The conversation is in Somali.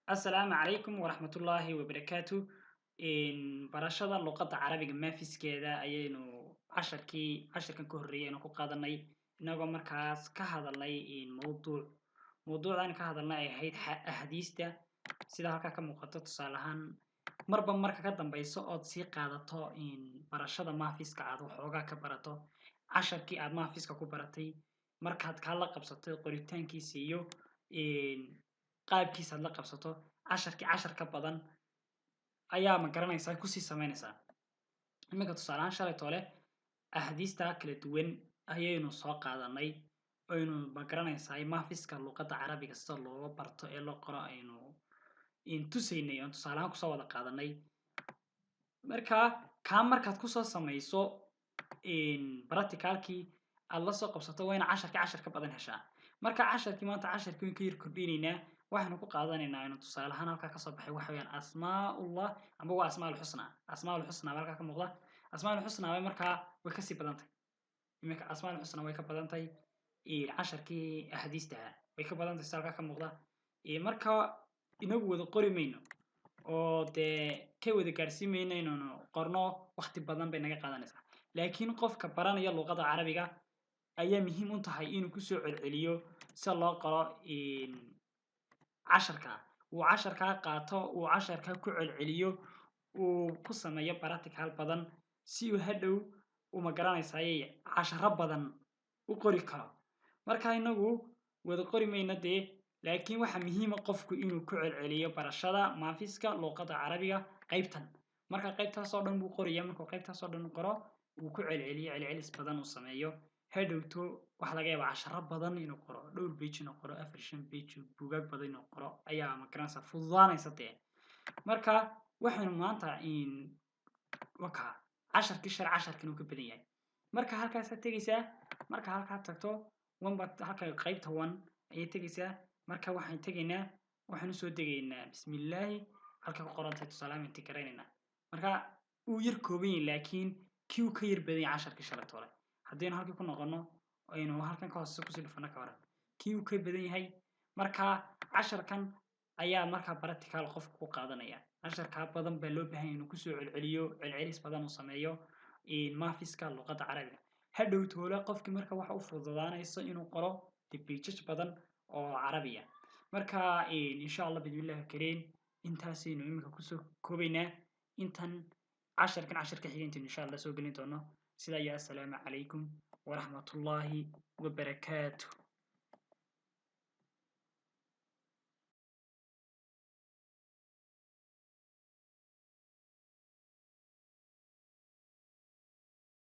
السلام عليكم ورحمة الله وبركاته. إن برشة اللغة العربية ما في سكيدا أينو عشر كان كهرية إنه قادناي إنه مركز كهذا اللي إن موضوع أنا كهذا اللي هيد أحاديث ده سيدا هكا كمقطع صالحان مربا مركا كدام بيسو أو تسي قادتو إن برشة ما في سكاد وحوجا كبرتو عشر كي أد ما في سكاكو برتي مركز كهلا قبضتي قريتان كي سيو إن qaabkiisa aad la qabsato cashar ka badan ayaa ma garanaysaa kusii samaynaysaa. Iminka tusaale ahaan shalay toole axaadiista kala duwan ayaynu soo qaadanay aynu ma garanaysaa maafiska luqadda carabiga sida looga barto ee loo qoro aynu tusaynay oon tusaale ahaan kusoo wada qaadanay. Markaa markaad kusoo samayso practicalkii aad la soo qabsato waa ina cashar ka badan heshaa. Marka casharkii maanta casharkii ka yar kordhinaynaa waxaanu ku qaadanaynaa inuu tusaale ahaan halkaa ka soo baxay waxa weeyaan asmaa'ullah amba waa asmaa'ul xusna halkaa ka muuqda. Asmaa'ul xusna way markaa way ka sii badan tahay. Iminka asmaa'ul xusna way ka badan tahay casharkii axaadiista way ka badan tahay halkaa ka muuqda. Marka inagu wada qori mayno oo dee ka wada gaarsiin mayno inaynu qorno waqti badan bay naga qaadanaysaa. Laakiin qofka baranaya luqadda carabiga ayaa muhiim u tahay inuu ku soo celceliyo si loo qoro casharka uu casharka qaato uu casharka ku celceliyo uu ku sameeyo practical badan si uu hadhow u ma garanaysaa casharo badan u qori karo. Marka inagu wada qori mayno dee laakiin waxa muhiim ah qofku inuu ku celceliyo barashada maafiska luqadda carabiga qaybtan. Marka qaybtaas oo dhan buu qorayaa markuu qaybtaas oo dhan qoro uu ku celceliyo celcelis badan uu sameeyo hadhowto waxa laga yaabaa casharo badan inuu qoro dhowr page inuu qoro 4-5 page buugaag badan inuu qoro ayaa ma garanaysaa fududaanaysa dee. Marka waxaynu maanta waka casharkan uu ka badan yahay. Marka halkaas aad tegaysaa marka halkaa tagto halka qaybta 1 ayay tegaysaa. Marka waxaan tegaynaa waxaan u soo degaynaa bismillaahi halka ku qoran tahay tusaale ahaan tikaraynaa. Marka uu yar kooban yahay laakiin kii uu ka yar badan yahay casharkii shalay toole. Haddaynu halkii ku noqono aynu halkan ka hoose ku sii dhufano ka waran kii uu ka badan yahay. Marka casharkan ayaa markaa practical qofku ku qaadanaya. Casharka badan baa loo baahan yahay inuu ku soo celceliyo celcelis badan uu sameeyo maafiska luqadda carabiga. Hadhow toole qofkii marka waxa u fududaanayso inuu qoro pages badan oo carabiya. Marka insha Allah bidillah kariin intaasaynu iminka kusoo koobaynaa intan casharka xiga inta insha Allah soo gelin doono. سلام عليكم ورحمة الله وبركاته.